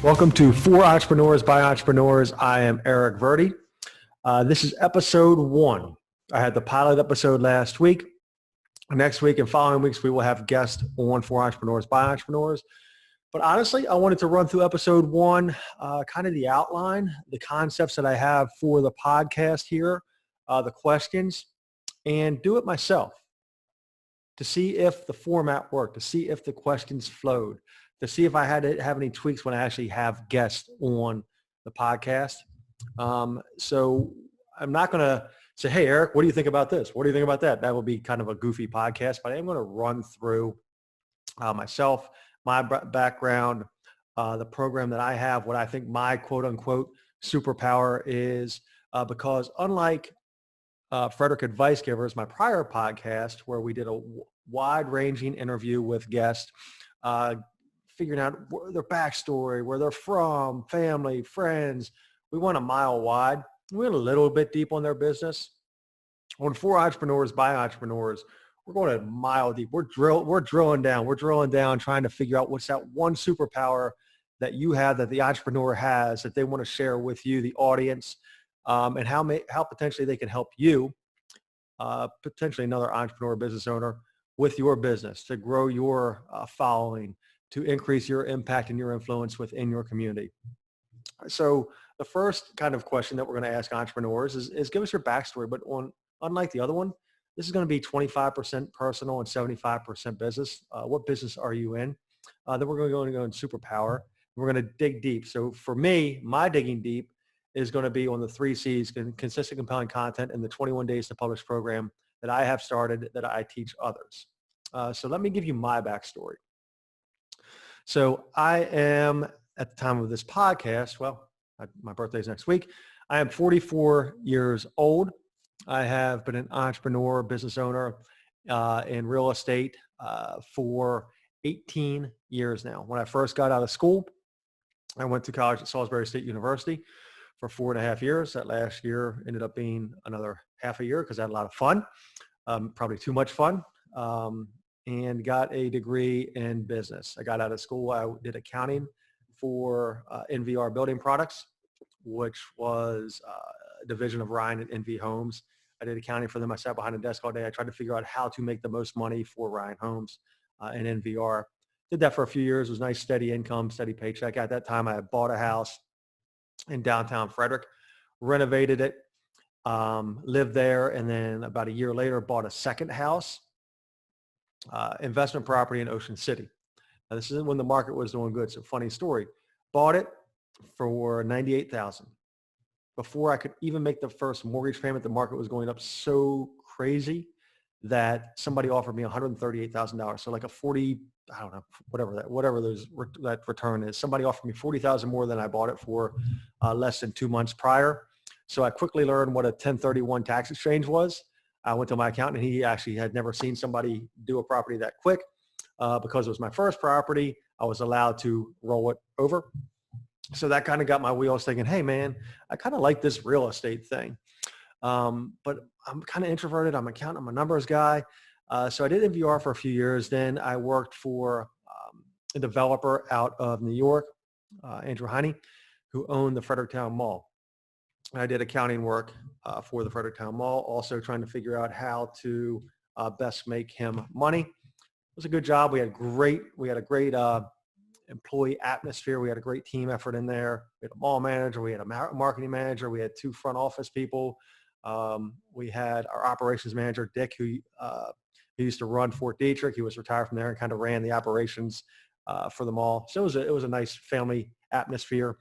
Welcome to For Entrepreneurs by Entrepreneurs. I am Eric Verdi. This is episode 1. I had the pilot episode last week. Next week and following weeks, we will have guests on For Entrepreneurs by Entrepreneurs. But honestly, I wanted to run through episode 1, kind of the outline, the concepts that I have for the podcast here, the questions, and do it myself to see if the format worked, to see if the questions flowed, to see if I had to have any tweaks when I actually have guests on the podcast. So I'm not going to say, hey, Eric, what do you think about this? What do you think about that? That will be kind of a goofy podcast, but I am going to run through myself, my background, the program that I have, what I think my quote unquote superpower is, because unlike Frederick Advice Givers, my prior podcast, where we did a wide-ranging interview with guests, figuring out their backstory, where they're from, family, friends. We went a mile wide. We went a little bit deep on their business. On For Entrepreneurs by Entrepreneurs, we're going a mile deep. We're drilling down. We're drilling down, trying to figure out what's that one superpower that you have, that the entrepreneur has, that they want to share with you, the audience, and how potentially they can help you, potentially another entrepreneur, business owner, with your business to grow your following, to increase your impact and your influence within your community. So the first kind of question that we're going to ask entrepreneurs is give us your backstory, but unlike the other one, this is going to be 25% personal and 75% business. What business are you in? Then we're going to go in superpower. We're going to dig deep. So for me, my digging deep is going to be on the 3 C's, consistent, compelling content, and the 21 days to publish program that I have started that I teach others. So let me give you my backstory. So I am, at the time of this podcast, my birthday is next week. I am 44 years old. I have been an entrepreneur, business owner in real estate for 18 years now. When I first got out of school, I went to college at Salisbury State University for 4.5 years. That last year ended up being another half a year because I had a lot of fun, probably too much fun. And got a degree in business. I got out of school. I did accounting for NVR Building Products, which was a division of Ryan and NV Homes. I did accounting for them. I sat behind a desk all day. I tried to figure out how to make the most money for Ryan Homes and NVR. Did that for a few years. It was nice, steady income, steady paycheck. At that time, I had bought a house in downtown Frederick, renovated it, lived there, and then about a year later, bought a second house. Investment property in Ocean City. Now, this isn't when the market was doing good. So funny story. Bought it for $98,000. Before I could even make the first mortgage payment, the market was going up so crazy that somebody offered me $138,000. So like a 40, I don't know, whatever that return is. Somebody offered me $40,000 more than I bought it for less than 2 months prior. So I quickly learned what a 1031 tax exchange was. I went to my accountant, and he actually had never seen somebody do a property that quick. Because it was my first property, I was allowed to roll it over. So that kind of got my wheels thinking, hey, man, I kind of like this real estate thing. But I'm kind of introverted. I'm an accountant. I'm a numbers guy. So I did NVR for a few years. Then I worked for a developer out of New York, Andrew Heine, who owned the Fredericktown Mall. I did accounting work for the Fredericktown Mall, also trying to figure out how to best make him money. It was a good job. We had a great employee atmosphere. We had a great team effort in there. We had a mall manager. We had a marketing manager. We had 2 front office people. We had our operations manager, Dick, who used to run Fort Detrick. He was retired from there and kind of ran the operations for the mall. So it was a nice family atmosphere.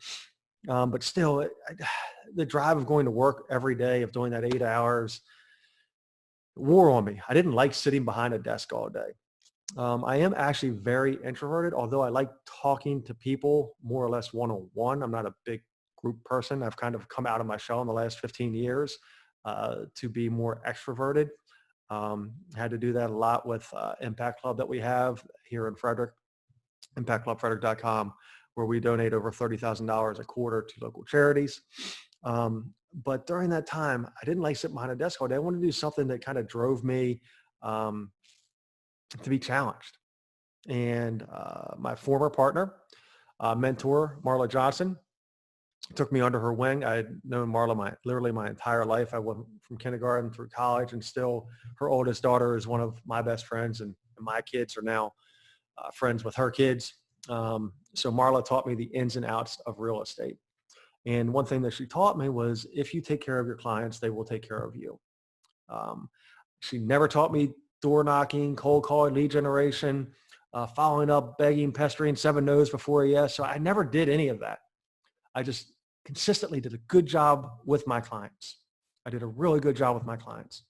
But still, the drive of going to work every day, of doing that 8 hours, wore on me. I didn't like sitting behind a desk all day. I am actually very introverted, although I like talking to people more or less one-on-one. I'm not a big group person. I've kind of come out of my shell in the last 15 years to be more extroverted. Had to do that a lot with Impact Club that we have here in Frederick, impactclubfrederick.com, where we donate over $30,000 a quarter to local charities. But during that time, I didn't like sitting behind a desk all day. I wanted to do something that kind of drove me to be challenged. And my former partner mentor, Marla Johnson, took me under her wing. I had known Marla literally my entire life. I went from kindergarten through college, and still her oldest daughter is one of my best friends, and my kids are now friends with her kids. So Marla taught me the ins and outs of real estate. And one thing that she taught me was if you take care of your clients, they will take care of you. Um, she never taught me door knocking, cold calling, lead generation, following up, begging, pestering, 7 no's before a yes. So I never did any of that. I just consistently did a good job with my clients. I did a really good job with my clients.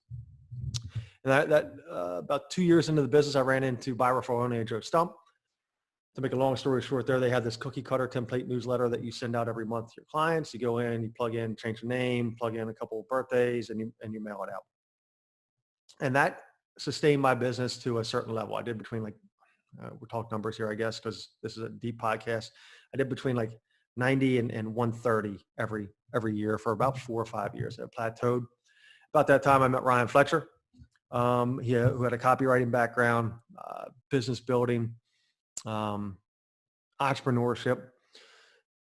And about 2 years into the business, I ran into Buy Referral Only and Joe Stump. To make a long story short, there they had this cookie cutter template newsletter that you send out every month to your clients. You go in, you plug in, change the name, plug in a couple of birthdays, and you mail it out. And that sustained my business to a certain level. I did between we're talking numbers here, I guess, because this is a deep podcast. I did between 90 and 130 every year for about 4 or 5 years. It plateaued. About that time, I met Ryan Fletcher, who had a copywriting background, business building, entrepreneurship.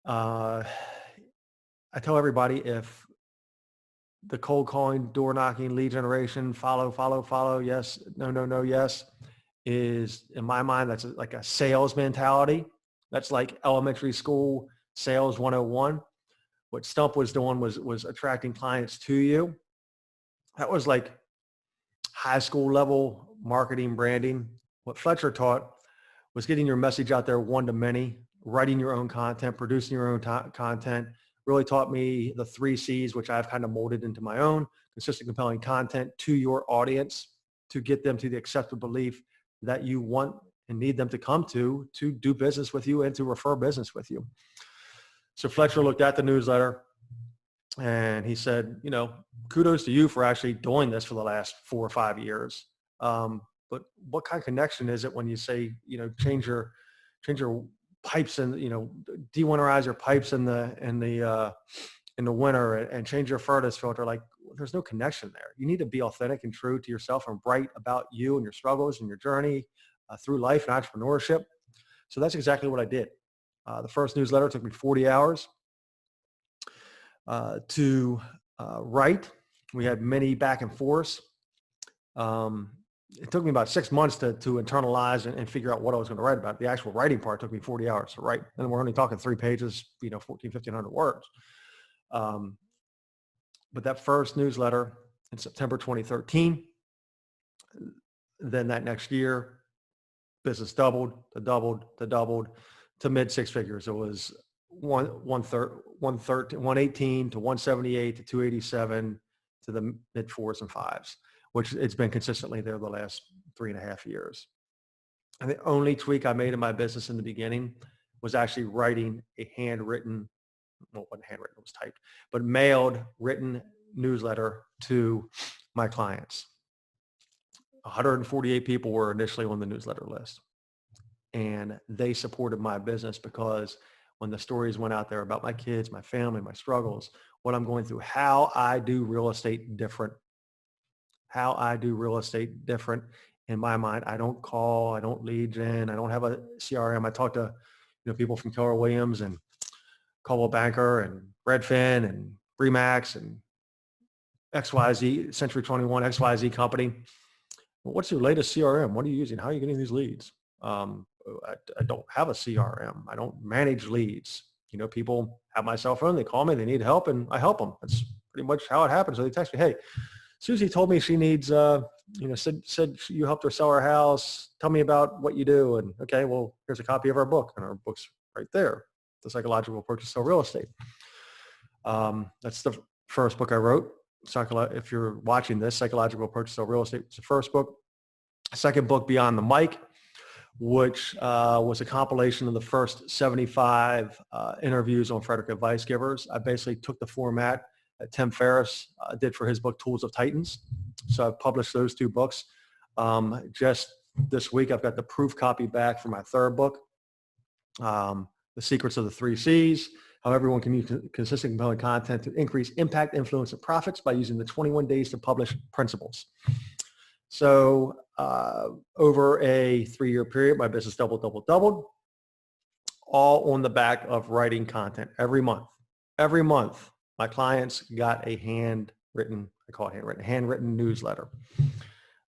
I tell everybody, if the cold calling, door knocking, lead generation, follow, yes, no, yes, is, in my mind, that's like a sales mentality. That's like elementary school sales 101. What Stump was doing was attracting clients to you. That was like high school level marketing, branding. What Fletcher taught was getting your message out there one to many, writing your own content, producing your own content. Really taught me the 3 C's, which I've kind of molded into my own: consistent, compelling content to your audience to get them to the accepted belief that you want and need them to come to do business with you and to refer business with you. So Fletcher looked at the newsletter and he said, kudos to you for actually doing this for the last 4 or 5 years. But what kind of connection is it when you say, change your pipes and, dewinterize your pipes in the winter and change your furnace filter? There's no connection there. You need to be authentic and true to yourself and write about you and your struggles and your journey through life and entrepreneurship. So that's exactly what I did. The first newsletter took me 40 hours to write. We had many back and forths. It took me about 6 months to internalize and figure out what I was going to write about. The actual writing part took me 40 hours to write. And we're only talking 3 pages, 1,500 words. But that first newsletter in September 2013, then that next year, business doubled to mid 6 figures. It was 118 to 178 to 287 to the mid 4s and 5s, which it's been consistently there the last 3.5 years. And the only tweak I made in my business in the beginning was actually writing a handwritten, well, it wasn't handwritten, it was typed, but mailed written newsletter to my clients. 148 people were initially on the newsletter list. And they supported my business because when the stories went out there about my kids, my family, my struggles, what I'm going through, how I do real estate different. In my mind, I don't call, I don't lead gen, I don't have a CRM. I talk to people from Keller Williams and Coldwell Banker and Redfin and Remax and XYZ, Century 21, XYZ company. Well, what's your latest CRM? What are you using? How are you getting these leads? I don't have a CRM. I don't manage leads. People have my cell phone. They call me. They need help, and I help them. That's pretty much how it happens. So they text me, "Hey, Susie told me she needs, said you helped her sell her house. Tell me about what you do." And okay, well, here's a copy of our book, and our book's right there, The Psychological Approach to Sell Real Estate. That's the first book I wrote. If you're watching this, Psychological Approach to Sell Real Estate was the first book. Second book, Beyond the Mic, which was a compilation of the first 75 interviews on Frederick Advice Givers. I basically took the format that Tim Ferriss did for his book, Tools of Titans. So I've published those 2 books. Just this week, I've got the proof copy back for my third book, The Secrets of the 3 C's, How Everyone Can Use Consistent Compelling Content to Increase Impact, Influence, and Profits by Using the 21 Days to Publish Principles. So over a 3-year period, my business doubled. all on the back of writing content every month. Every month, my clients got a handwritten newsletter.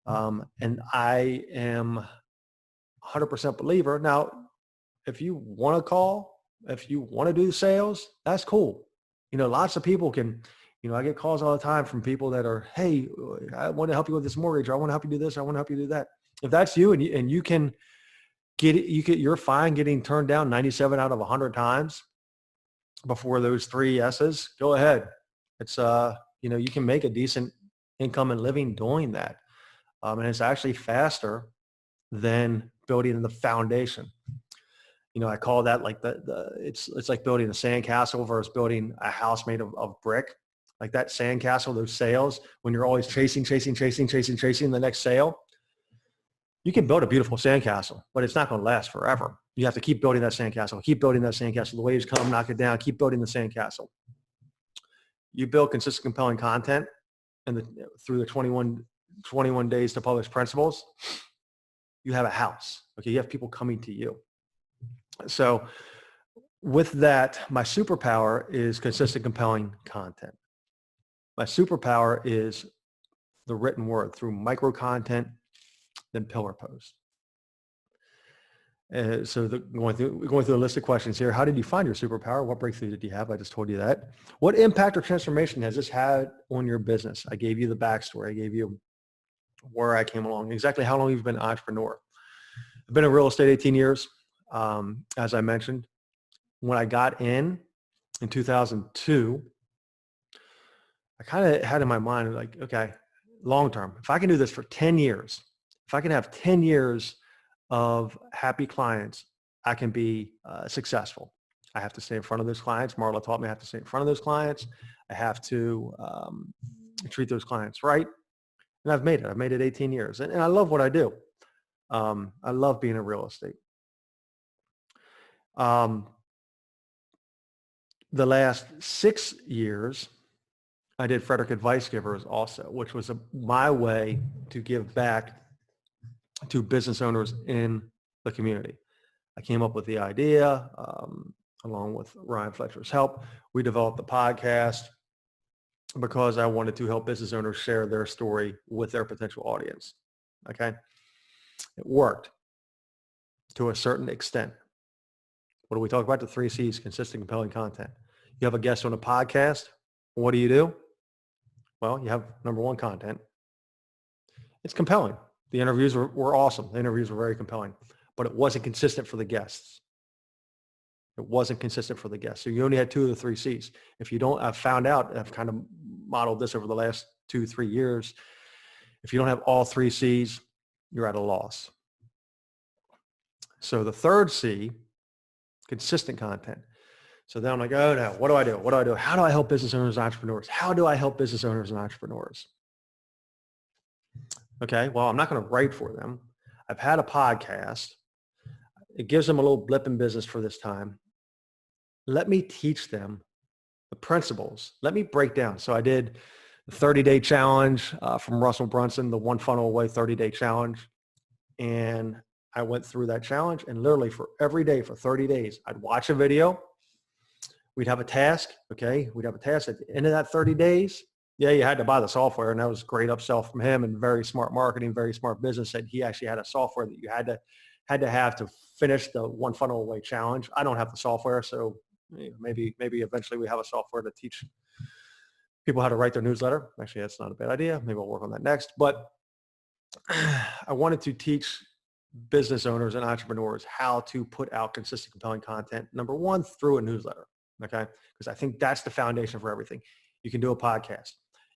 And I am 100% believer. Now, if you want to call, if you want to do sales, that's cool. Lots of people can, I get calls all the time from people that are, hey, I want to help you with this mortgage, or I want to help you do this, or I want to help you do that. If that's you and you can get it, you're fine getting turned down 97 out of 100 times before those 3 yeses, go ahead. It's, you can make a decent income and living doing that. And it's actually faster than building the foundation. I call that like it's like building a sandcastle versus building a house made of brick. Like that sandcastle, those sales, when you're always chasing the next sale, you can build a beautiful sandcastle, but it's not going to last forever. You have to keep building that sandcastle, The waves come, knock it down, keep building the sandcastle. You build consistent, compelling content through the 21 days to publish principles, you have a house. Okay, you have people coming to you. So with that, my superpower is consistent, compelling content. My superpower is the written word through micro content, then pillar posts. So going through a list of questions here. How did you find your superpower? What breakthrough did you have? I just told you that. What impact or transformation has this had on your business? I gave you the backstory. I gave you where I came along, exactly how long you've been an entrepreneur. I've been in real estate 18 years. As I mentioned, when I got in 2002, I kind of had in my mind like, okay, long term, if I can do this for 10 years, if I can have 10 years of happy clients, I can be successful. I have to stay in front of those clients. Marla taught me I have to stay in front of those clients. I have to treat those clients right. And I've made it. I've made it 18 years. And I love what I do. I love being in real estate. The last 6 years, I did Frederick Advice Givers also, which was my way to give back to business owners in the community. I came up with the idea along with Ryan Fletcher's help. We developed the podcast because I wanted to help business owners share their story with their potential audience. Okay. It worked to a certain extent. What do we talk about? The 3 C's, consistent, compelling content. You have a guest on a podcast. What do? Well, you have number 1, content. It's compelling. The interviews were awesome. The interviews were very compelling, but it wasn't consistent for the guests. It wasn't consistent for the guests. So you only had 2 of the 3 C's. If you don't, I've found out, I've kind of modeled this over the last 2-3 years. If you don't have all 3 C's, you're at a loss. So the 3rd C, consistent content. So then I'm like, oh no, what do I do? What do I do? How do I help business owners and entrepreneurs? How do I help business owners and entrepreneurs? Okay, well, I'm not going to write for them. I've had a podcast. It gives them a little blip in business for this time. Let me teach them the principles. Let me break down. So I did the 30-day challenge from Russell Brunson, the One Funnel Away 30-day challenge. And I went through that challenge, and literally for every day for 30 days, I'd watch a video. We'd have a task. Okay. We'd have a task at the end of that 30 days. Yeah, you had to buy the software, and that was great upsell from him, and very smart marketing, very smart business. And he actually had a software that you had to have to finish the One Funnel Away challenge. I don't have the software, so maybe eventually we have a software to teach people how to write their newsletter. Actually, that's not a bad idea. Maybe I'll work on that next. But I wanted to teach business owners and entrepreneurs how to put out consistent, compelling content. Number 1, through a newsletter. Okay, because I think that's the foundation for everything. You can do a podcast.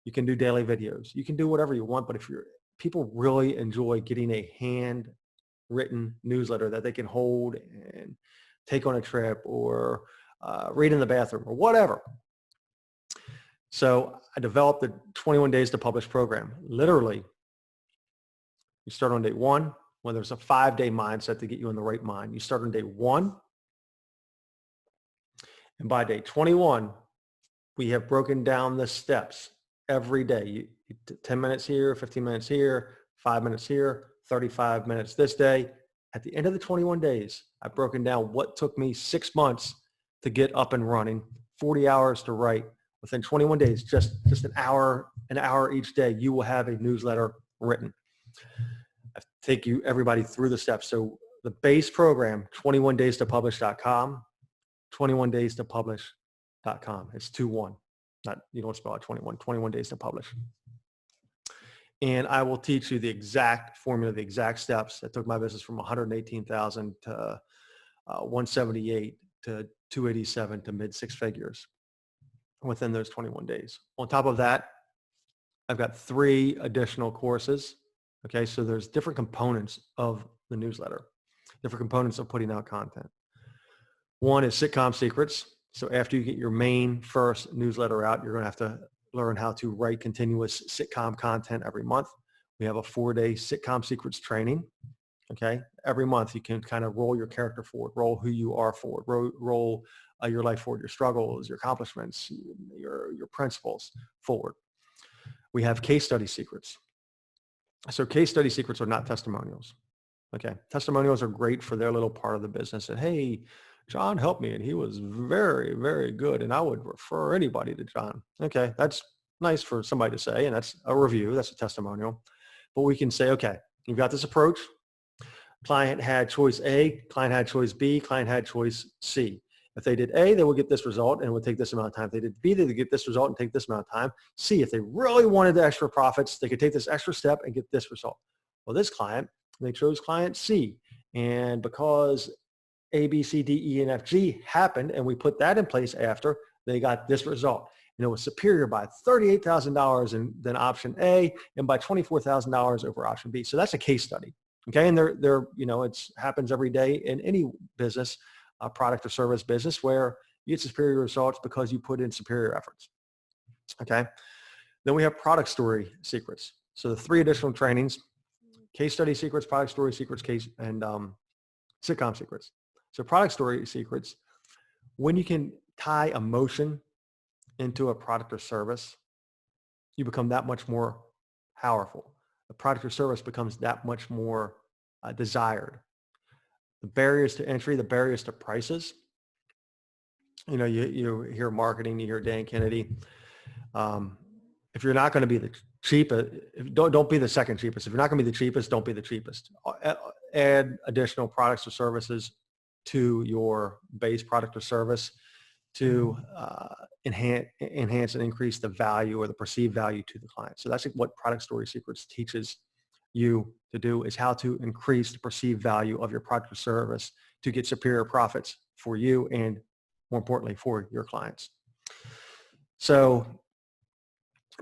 You can do daily videos. You can do whatever you want. But if people really enjoy getting a handwritten newsletter that they can hold and take on a trip or read in the bathroom or whatever. So I developed the 21 days to publish program. Literally, you start on day 1. Well, there's a 5-day mindset to get you in the right mind. You start on day 1. And by day 21, we have broken down the steps every day. 10 minutes here, 15 minutes here, 5 minutes here, 35 minutes this day. At the end of the 21 days, I've broken down what took me 6 months to get up and running, 40 hours to write. Within 21 days, just an hour each day, you will have a newsletter written. I take everybody through the steps. So the base program, 21daystopublish.com, 21daystopublish.com. It's 2-1. You don't spell it 21, 21 days to publish. And I will teach you the exact formula, the exact steps that took my business from 118,000 to 178 to 287 to mid six figures within those 21 days. On top of that, I've got 3 additional courses. Okay, so there's different components of the newsletter, different components of putting out content. One is sitcom secrets. So after you get your main first newsletter out, you're going to have to learn how to write continuous sitcom content every month. We have a 4-day sitcom secrets training. Okay, every month you can kind of roll your character forward, roll who you are forward, roll your life forward, your struggles, your accomplishments, your principles forward. We have case study secrets. So case study secrets are not testimonials. Okay, testimonials are great for their little part of the business. And hey, John helped me and he was very, very good. And I would refer anybody to John. Okay, that's nice for somebody to say. And that's a review. That's a testimonial. But we can say, okay, you've got this approach. Client had choice A, client had choice B, client had choice C. If they did A, they would get this result and it would take this amount of time. If they did B, they would get this result and take this amount of time. C, if they really wanted the extra profits, they could take this extra step and get this result. Well, this client, they chose client C. And because A, B, C, D, E, and F, G happened, and we put that in place after, they got this result. And it was superior by $38,000 than option A and by $24,000 over option B. So that's a case study. Okay, and they're it happens every day in any business, product or service business, where you get superior results because you put in superior efforts. Okay, then we have product story secrets. So the 3 additional trainings: case study secrets, product story secrets, and sitcom secrets. So product story secrets, when you can tie emotion into a product or service, you become that much more powerful. The product or service becomes that much more desired. The barriers to entry, the barriers to prices. You hear marketing, you hear Dan Kennedy. If you're not going to be the cheapest, don't be the second cheapest. If you're not going to be the cheapest, don't be the cheapest. Add additional products or services to your base product or service to enhance and increase the value or the perceived value to the client. So that's what Product Story Secrets teaches you to do, is how to increase the perceived value of your product or service to get superior profits for you and, more importantly, for your clients. So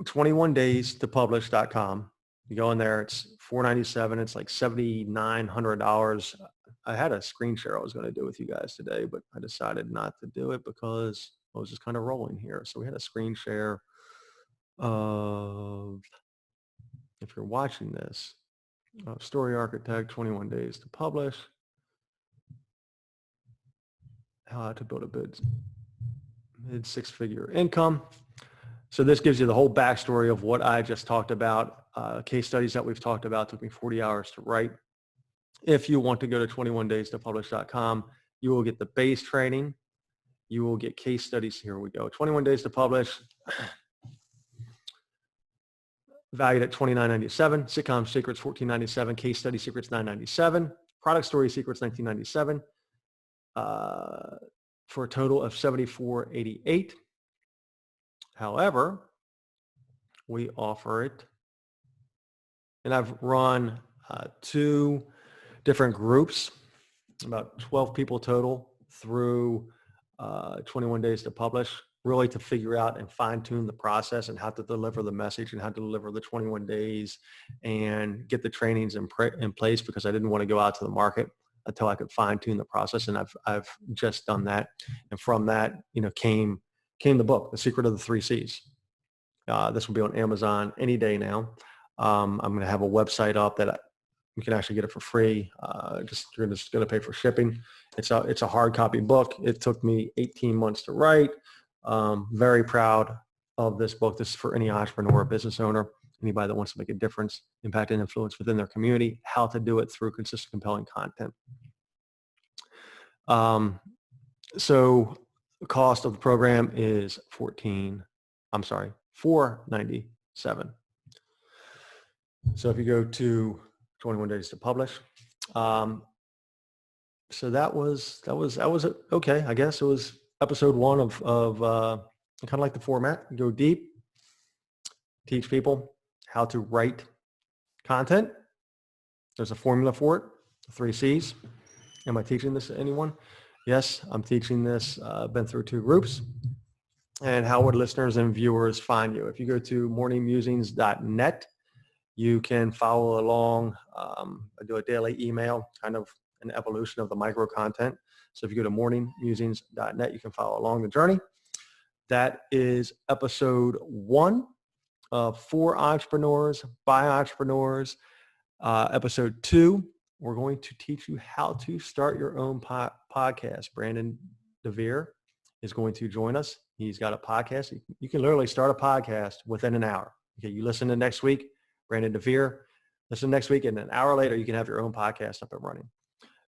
21daystopublish.com. You go in there, it's $497. It's like $7,900. I had a screen share I was going to do with you guys today, but I decided not to do it because I was just kind of rolling here. So we had a screen share of, if you're watching this, Story Architect, 21 Days to Publish, how to build a mid six-figure income. So this gives you the whole backstory of what I just talked about. Case studies that we've talked about took me 40 hours to write. If you want to go to 21daystopublish.com, you will get the base training. You will get case studies. Here we go. 21 Days to Publish, valued at $29.97. Sitcom Secrets, $14.97. Case Study Secrets, $9.97. Product Story Secrets, $19.97. For a total of $74.88. However, we offer it, and I've run 2 different groups, about 12 people total through 21 Days to Publish, really to figure out and fine tune the process and how to deliver the message and how to deliver the 21 days and get the trainings in place, because I didn't want to go out to the market until I could fine tune the process. And I've just done that. And from that, came the book, The Secret of the 3 C's. This will be on Amazon any day now. I'm going to have a website up that you can actually get it for free. You're just going to pay for shipping. It's a hard copy book. It took me 18 months to write. Very proud of this book. This is for any entrepreneur or business owner. anybody that wants to make a difference, impact, and influence within their community, how to do it through consistent, compelling content. So the cost of the program is $497. So if you go to 21 days to publish, so that was okay. I guess it was episode 1 of kind of like the format. Go deep, teach people how to write content. There's a formula for it, 3 C's. Am I teaching this to anyone? Yes, I'm teaching this. I've been through 2 groups. And how would listeners and viewers find you? If you go to morningmusings.net, you can follow along. I do a daily email, kind of an evolution of the micro content. So if you go to morningmusings.net, you can follow along the journey. That is episode 1 for entrepreneurs, by entrepreneurs. Episode 2, we're going to teach you how to start your own podcast. Brandon DeVere is going to join us. He's got a podcast. You can literally start a podcast within an hour. Okay, you listen to next week, Brandon DeVere. Listen next week, and an hour later, you can have your own podcast up and running.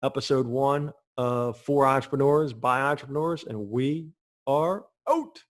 Episode 1 of For Entrepreneurs, by Entrepreneurs, and we are out.